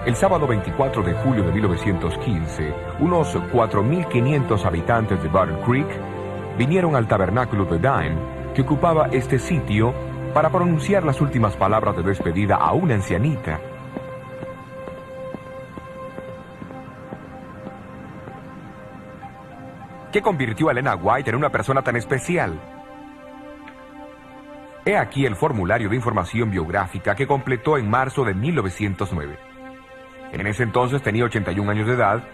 El sábado 24 de julio de 1915, unos 4.500 habitantes de Battle Creek vinieron al tabernáculo de Dime, que ocupaba este sitio, para pronunciar las últimas palabras de despedida a una ancianita. ¿Qué convirtió a Elena White en una persona tan especial? He aquí el formulario de información biográfica que completó en marzo de 1909. En ese entonces tenía 81 años de edad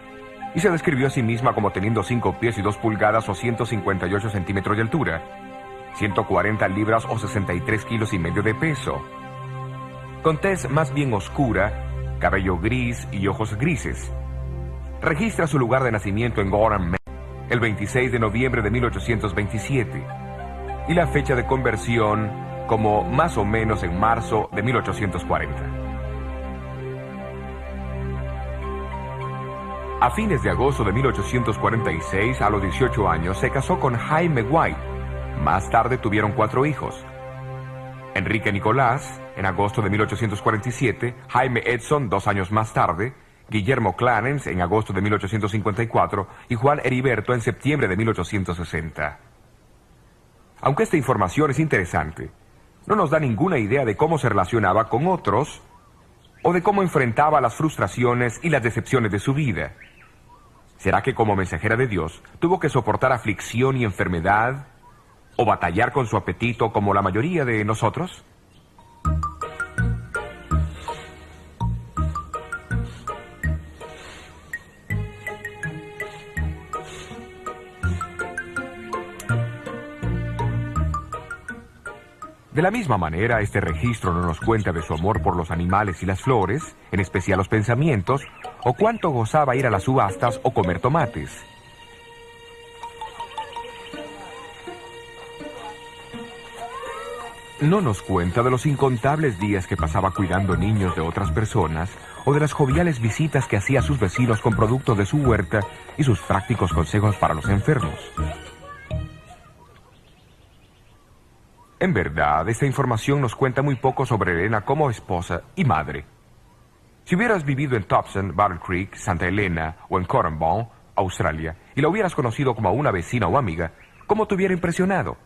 y se describió a sí misma como teniendo 5 pies y 2 pulgadas o 158 centímetros de altura, 140 libras o 63 kilos y medio de peso, con tez más bien oscura, cabello gris y ojos grises. Registra su lugar de nacimiento en Gorham, Maine, el 26 de noviembre de 1827, y la fecha de conversión como más o menos en marzo de 1840. A fines de agosto de 1846, a los 18 años, se casó con Jaime White. Más tarde tuvieron 4 hijos. Enrique Nicolás, en agosto de 1847, Jaime Edson, 2 años más tarde, Guillermo Clarence, en agosto de 1854, y Juan Heriberto, en septiembre de 1860. Aunque esta información es interesante, no nos da ninguna idea de cómo se relacionaba con otros o de cómo enfrentaba las frustraciones y las decepciones de su vida. ¿Será que como mensajera de Dios tuvo que soportar aflicción y enfermedad o batallar con su apetito como la mayoría de nosotros? De la misma manera, este registro no nos cuenta de su amor por los animales y las flores, en especial los pensamientos, o cuánto gozaba ir a las subastas o comer tomates. No nos cuenta de los incontables días que pasaba cuidando niños de otras personas, o de las joviales visitas que hacía a sus vecinos con productos de su huerta y sus prácticos consejos para los enfermos. En verdad, esta información nos cuenta muy poco sobre Elena como esposa y madre. Si hubieras vivido en Thompson, Battle Creek, Santa Elena o en Cornwall, Australia, y la hubieras conocido como una vecina o amiga, ¿cómo te hubiera impresionado?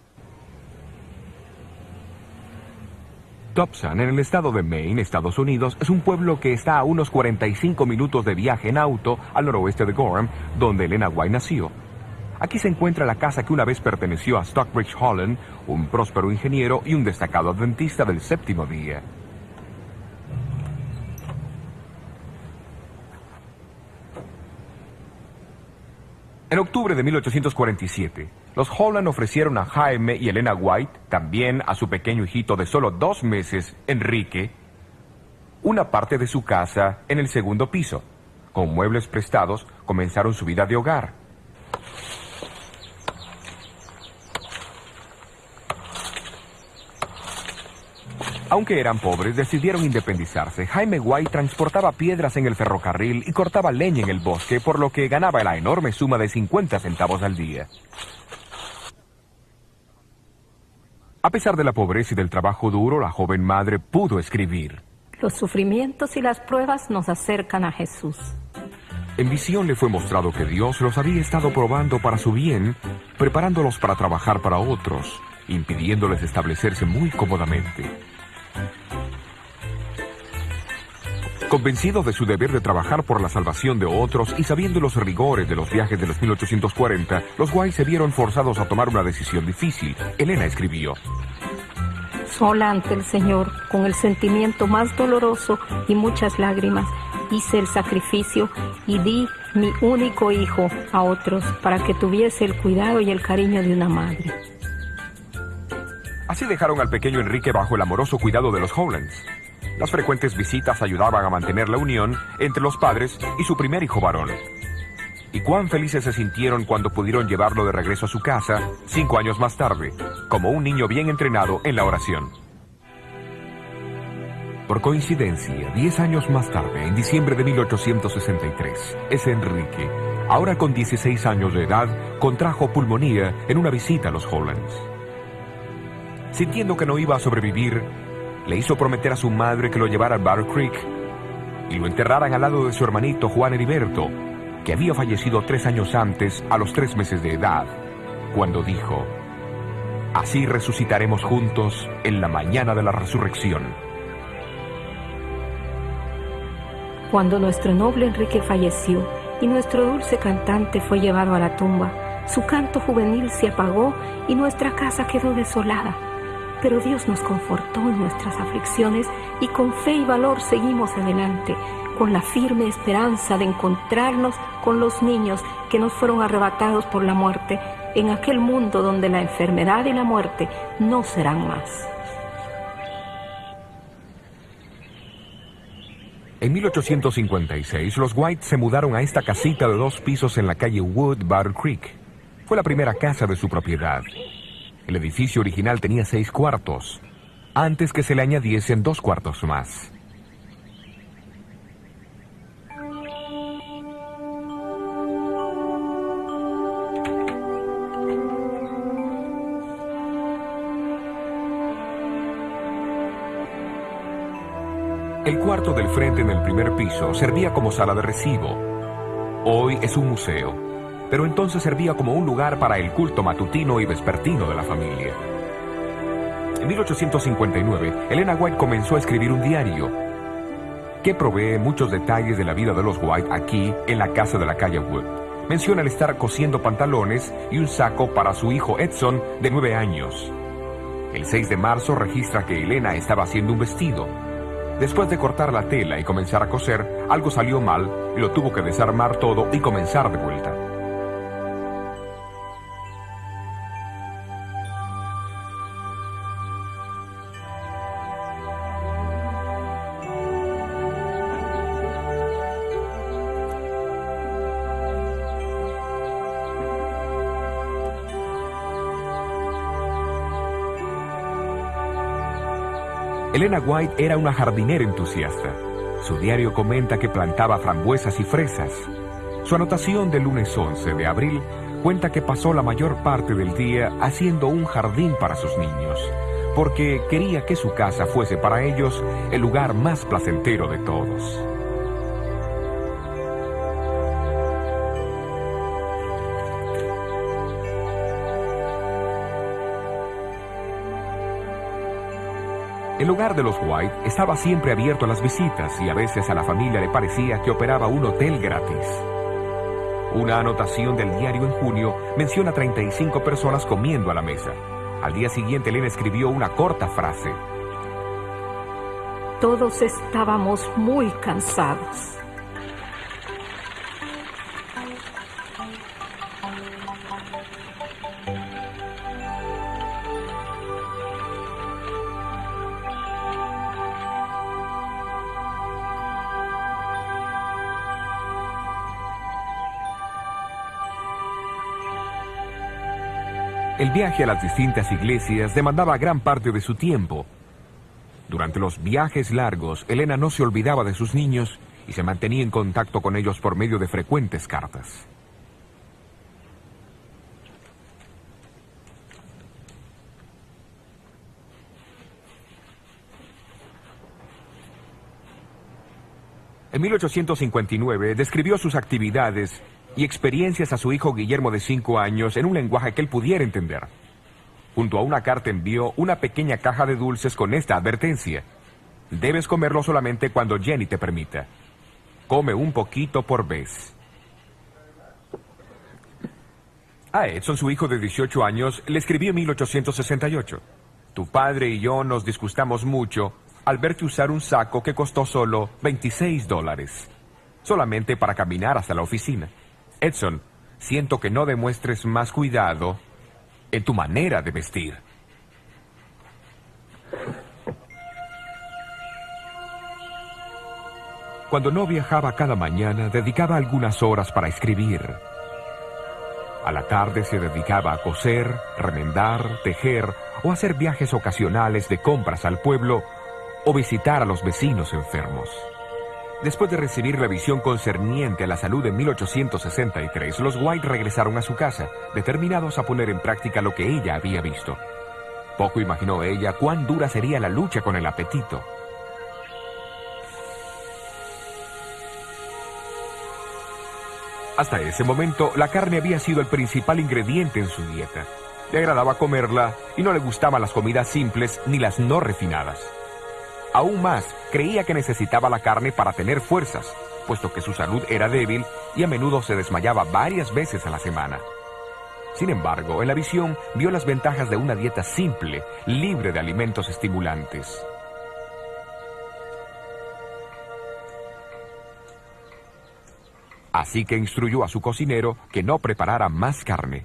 Thompson, en el estado de Maine, Estados Unidos, es un pueblo que está a unos 45 minutos de viaje en auto al noroeste de Gorham, donde Elena White nació. Aquí se encuentra la casa que una vez perteneció a Stockbridge Holland, un próspero ingeniero y un destacado adventista del séptimo día. En octubre de 1847, los Holland ofrecieron a Jaime y Elena White, también a su pequeño hijito de solo 2 meses, Enrique, una parte de su casa en el segundo piso. Con muebles prestados, comenzaron su vida de hogar. Aunque eran pobres, decidieron independizarse. Jaime White transportaba piedras en el ferrocarril y cortaba leña en el bosque, por lo que ganaba la enorme suma de 50 centavos al día. A pesar de la pobreza y del trabajo duro, la joven madre pudo escribir. Los sufrimientos y las pruebas nos acercan a Jesús. En visión le fue mostrado que Dios los había estado probando para su bien, preparándolos para trabajar para otros, impidiéndoles establecerse muy cómodamente. Convencido de su deber de trabajar por la salvación de otros y sabiendo los rigores de los viajes de los 1840, los White se vieron forzados a tomar una decisión difícil. Elena escribió: sola ante el Señor, con el sentimiento más doloroso y muchas lágrimas, hice el sacrificio y di mi único hijo a otros para que tuviese el cuidado y el cariño de una madre. Así dejaron al pequeño Enrique bajo el amoroso cuidado de los Hollands. Las frecuentes visitas ayudaban a mantener la unión entre los padres y su primer hijo varón. Y cuán felices se sintieron cuando pudieron llevarlo de regreso a su casa 5 años más tarde, como un niño bien entrenado en la oración. Por coincidencia, 10 años más tarde, en diciembre de 1863, ese Enrique, ahora con 16 años de edad, contrajo pulmonía en una visita a los Hollands. Sintiendo que no iba a sobrevivir, le hizo prometer a su madre que lo llevara a Battle Creek. y lo enterraran al lado de su hermanito Juan Heriberto, que había fallecido 3 años antes, a los 3 meses de edad, cuando dijo: así resucitaremos juntos en la mañana de la resurrección. Cuando nuestro noble Enrique falleció y nuestro dulce cantante fue llevado a la tumba, su canto juvenil se apagó y nuestra casa quedó desolada. Pero Dios nos confortó en nuestras aflicciones y con fe y valor seguimos adelante, con la firme esperanza de encontrarnos con los niños que nos fueron arrebatados por la muerte en aquel mundo donde la enfermedad y la muerte no serán más. En 1856, los White se mudaron a esta casita de 2 pisos en la calle Wood Battle Creek. Fue la primera casa de su propiedad. El edificio original tenía 6 cuartos, antes que se le añadiesen 2 cuartos más. El cuarto del frente en el primer piso servía como sala de recibo. Hoy es un museo, pero entonces servía como un lugar para el culto matutino y vespertino de la familia. En 1859, Elena White comenzó a escribir un diario que provee muchos detalles de la vida de los White aquí en la casa de la calle Wood. Menciona el estar cosiendo pantalones y un saco para su hijo Edson, de 9 años. El 6 de marzo registra que Elena estaba haciendo un vestido. Después de cortar la tela y comenzar a coser, algo salió mal y lo tuvo que desarmar todo y comenzar de vuelta. Elena White era una jardinera entusiasta. Su diario comenta que plantaba frambuesas y fresas. Su anotación del lunes 11 de abril cuenta que pasó la mayor parte del día haciendo un jardín para sus niños, porque quería que su casa fuese para ellos el lugar más placentero de todos. El hogar de los White estaba siempre abierto a las visitas y a veces a la familia le parecía que operaba un hotel gratis. Una anotación del diario en junio menciona 35 personas comiendo a la mesa. Al día siguiente, Elena escribió una corta frase: todos estábamos muy cansados. El viaje a las distintas iglesias demandaba gran parte de su tiempo. Durante los viajes largos, Elena no se olvidaba de sus niños y se mantenía en contacto con ellos por medio de frecuentes cartas. En 1859 describió sus actividades y experiencias a su hijo Guillermo de 5 años en un lenguaje que él pudiera entender. Junto a una carta envió una pequeña caja de dulces con esta advertencia: debes comerlo solamente cuando Jenny te permita. Come un poquito por vez. A Edson, su hijo de 18 años, le escribió en 1868: tu padre y yo nos disgustamos mucho al verte usar un saco que costó solo $26, solamente para caminar hasta la oficina. Edson, siento que no demuestres más cuidado en tu manera de vestir. Cuando no viajaba cada mañana, dedicaba algunas horas para escribir. A la tarde se dedicaba a coser, remendar, tejer o hacer viajes ocasionales de compras al pueblo o visitar a los vecinos enfermos. Después de recibir la visión concerniente a la salud en 1863, los White regresaron a su casa, determinados a poner en práctica lo que ella había visto. Poco imaginó ella cuán dura sería la lucha con el apetito. Hasta ese momento, la carne había sido el principal ingrediente en su dieta. Le agradaba comerla y no le gustaban las comidas simples ni las no refinadas. Aún más, creía que necesitaba la carne para tener fuerzas, puesto que su salud era débil y a menudo se desmayaba varias veces a la semana. Sin embargo, en la visión vio las ventajas de una dieta simple, libre de alimentos estimulantes. Así que instruyó a su cocinero que no preparara más carne.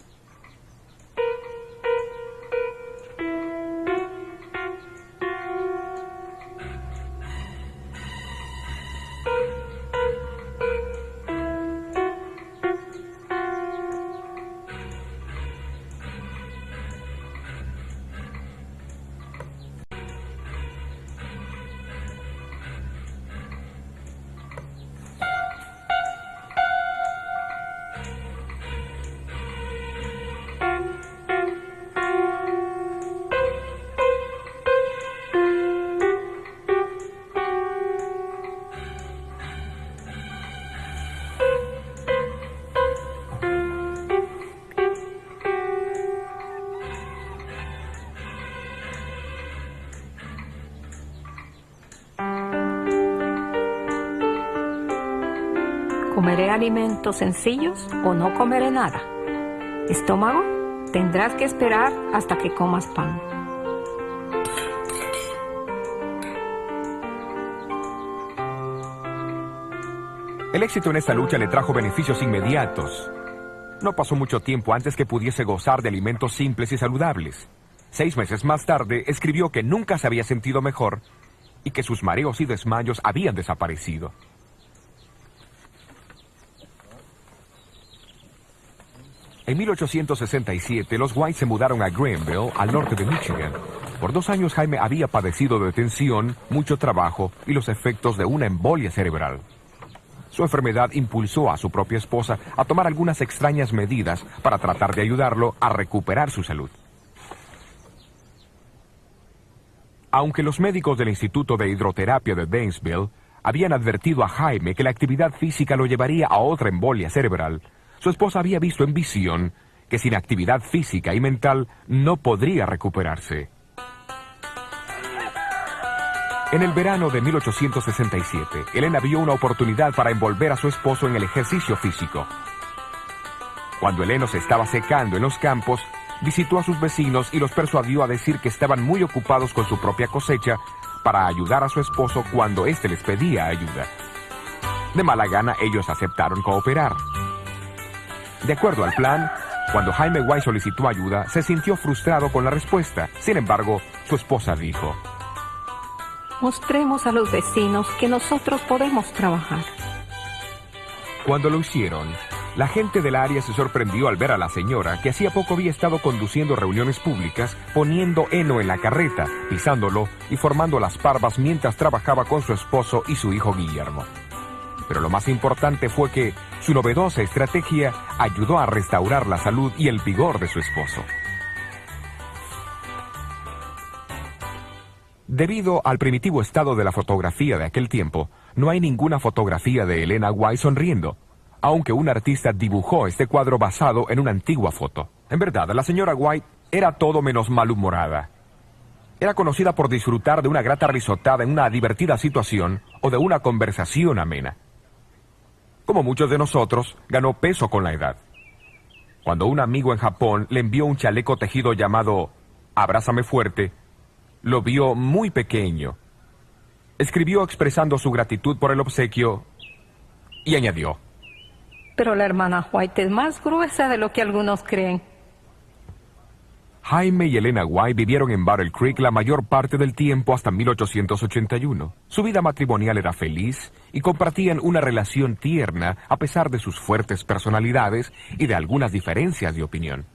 ¿Comeré alimentos sencillos o no comeré nada? Estómago, tendrás que esperar hasta que comas pan. El éxito en esta lucha le trajo beneficios inmediatos. No pasó mucho tiempo antes que pudiese gozar de alimentos simples y saludables. 6 meses más tarde, escribió que nunca se había sentido mejor y que sus mareos y desmayos habían desaparecido. En 1867, los White se mudaron a Greenville, al norte de Michigan. Por 2 años, Jaime había padecido de tensión, mucho trabajo y los efectos de una embolia cerebral. Su enfermedad impulsó a su propia esposa a tomar algunas extrañas medidas para tratar de ayudarlo a recuperar su salud. Aunque los médicos del Instituto de Hidroterapia de Danesville habían advertido a Jaime que la actividad física lo llevaría a otra embolia cerebral, su esposa había visto en visión que sin actividad física y mental no podría recuperarse. En el verano de 1867, Elena vio una oportunidad para envolver a su esposo en el ejercicio físico. Cuando el heno se estaba secando en los campos, visitó a sus vecinos y los persuadió a decir que estaban muy ocupados con su propia cosecha para ayudar a su esposo cuando éste les pedía ayuda. De mala gana, ellos aceptaron cooperar. De acuerdo al plan, cuando Jaime White solicitó ayuda, se sintió frustrado con la respuesta. Sin embargo, su esposa dijo: mostremos a los vecinos que nosotros podemos trabajar. Cuando lo hicieron, la gente del área se sorprendió al ver a la señora que hacía poco había estado conduciendo reuniones públicas, poniendo heno en la carreta, pisándolo y formando las parvas mientras trabajaba con su esposo y su hijo Guillermo. Pero lo más importante fue que su novedosa estrategia ayudó a restaurar la salud y el vigor de su esposo. Debido al primitivo estado de la fotografía de aquel tiempo, no hay ninguna fotografía de Elena White sonriendo, aunque un artista dibujó este cuadro basado en una antigua foto. En verdad, la señora White era todo menos malhumorada. Era conocida por disfrutar de una grata risotada en una divertida situación o de una conversación amena. Como muchos de nosotros, ganó peso con la edad. Cuando un amigo en Japón le envió un chaleco tejido llamado Abrázame fuerte, lo vio muy pequeño. Escribió expresando su gratitud por el obsequio y añadió: pero la hermana White es más gruesa de lo que algunos creen. Jaime y Elena White vivieron en Battle Creek la mayor parte del tiempo hasta 1881. Su vida matrimonial era feliz y compartían una relación tierna a pesar de sus fuertes personalidades y de algunas diferencias de opinión.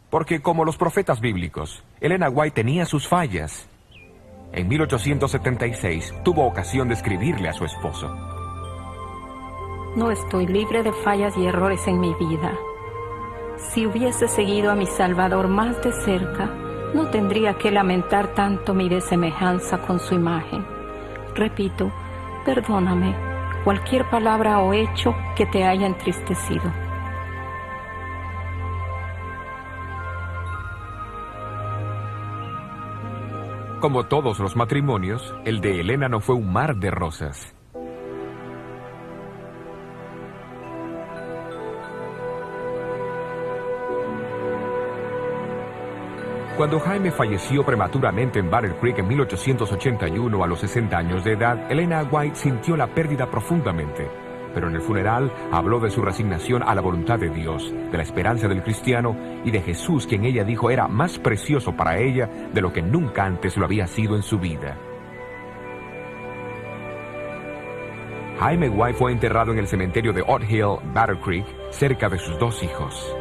Porque, como los profetas bíblicos, Elena White tenía sus fallas. En 1876 tuvo ocasión de escribirle a su esposo: no estoy libre de fallas y errores en mi vida. Si hubiese seguido a mi Salvador más de cerca, no tendría que lamentar tanto mi desemejanza con su imagen. Repito, perdóname, cualquier palabra o hecho que te haya entristecido. Como todos los matrimonios, el de Elena no fue un mar de rosas. Cuando Jaime falleció prematuramente en Battle Creek en 1881 a los 60 años de edad, Elena White sintió la pérdida profundamente. Pero en el funeral habló de su resignación a la voluntad de Dios, de la esperanza del cristiano y de Jesús, quien ella dijo era más precioso para ella de lo que nunca antes lo había sido en su vida. Jaime White fue enterrado en el cementerio de Odd Hill, Battle Creek, cerca de sus dos hijos.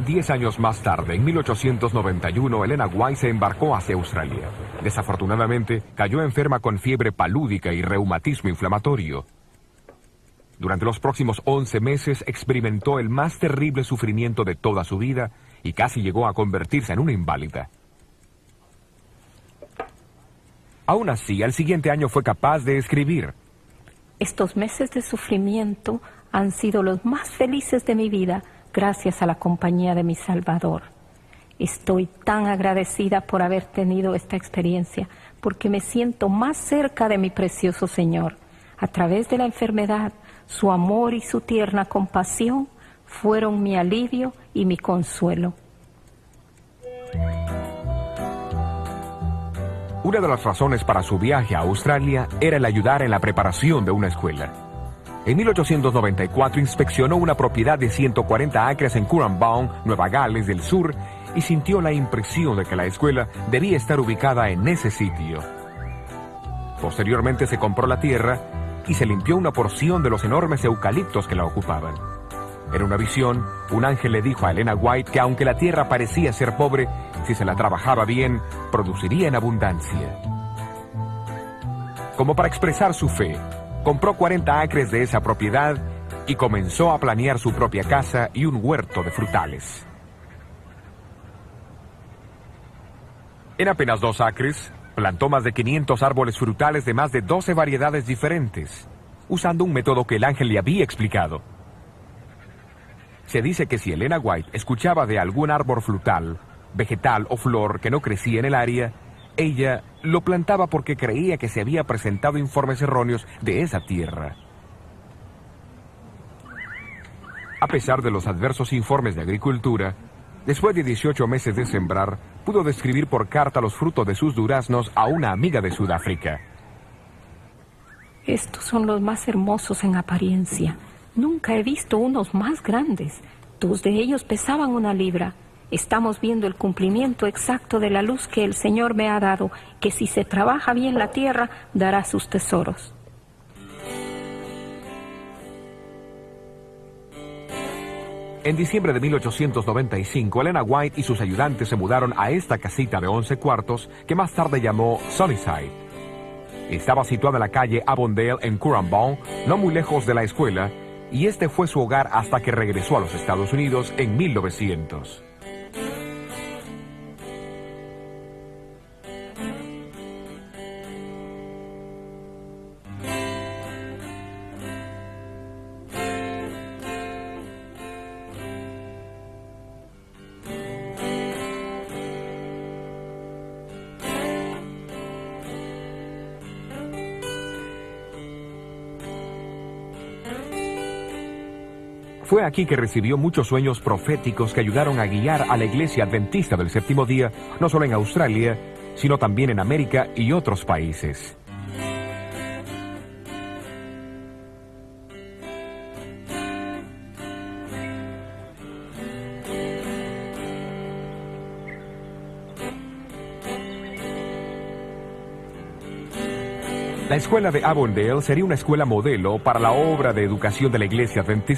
Diez años más tarde, en 1891, Elena White se embarcó hacia Australia. Desafortunadamente, cayó enferma con fiebre palúdica y reumatismo inflamatorio. Durante los próximos 11 meses experimentó el más terrible sufrimiento de toda su vida y casi llegó a convertirse en una inválida. Aún así, al siguiente año fue capaz de escribir: Estos meses de sufrimiento han sido los más felices de mi vida, gracias a la compañía de mi Salvador. Estoy tan agradecida por haber tenido esta experiencia, porque me siento más cerca de mi precioso Señor. A través de la enfermedad, su amor y su tierna compasión fueron mi alivio y mi consuelo. Una de las razones para su viaje a Australia era el ayudar en la preparación de una escuela. En 1894 inspeccionó una propiedad de 140 acres en Currumbine, Nueva Gales del Sur, y sintió la impresión de que la escuela debía estar ubicada en ese sitio. Posteriormente se compró la tierra y se limpió una porción de los enormes eucaliptos que la ocupaban. En una visión, un ángel le dijo a Elena White que aunque la tierra parecía ser pobre, si se la trabajaba bien, produciría en abundancia. Como para expresar su fe, compró 40 acres de esa propiedad y comenzó a planear su propia casa y un huerto de frutales. En apenas 2 acres, plantó más de 500 árboles frutales de más de 12 variedades diferentes, usando un método que el ángel le había explicado. Se dice que si Elena White escuchaba de algún árbol frutal, vegetal o flor que no crecía en el área, ella lo plantaba porque creía que se había presentado informes erróneos de esa tierra. A pesar de los adversos informes de agricultura, después de 18 meses de sembrar, pudo describir por carta los frutos de sus duraznos a una amiga de Sudáfrica. Estos son los más hermosos en apariencia. Nunca he visto unos más grandes. 2 de ellos pesaban 1 libra. Estamos viendo el cumplimiento exacto de la luz que el Señor me ha dado, que si se trabaja bien la tierra, dará sus tesoros. En diciembre de 1895, Elena White y sus ayudantes se mudaron a esta casita de 11 cuartos que más tarde llamó Sunnyside. Estaba situada en la calle Avondale en Currumbine, no muy lejos de la escuela, y este fue su hogar hasta que regresó a los Estados Unidos en 1900. Fue aquí que recibió muchos sueños proféticos que ayudaron a guiar a la Iglesia Adventista del Séptimo Día, no solo en Australia, sino también en América y otros países. La escuela de Avondale sería una escuela modelo para la obra de educación de la Iglesia Adventista.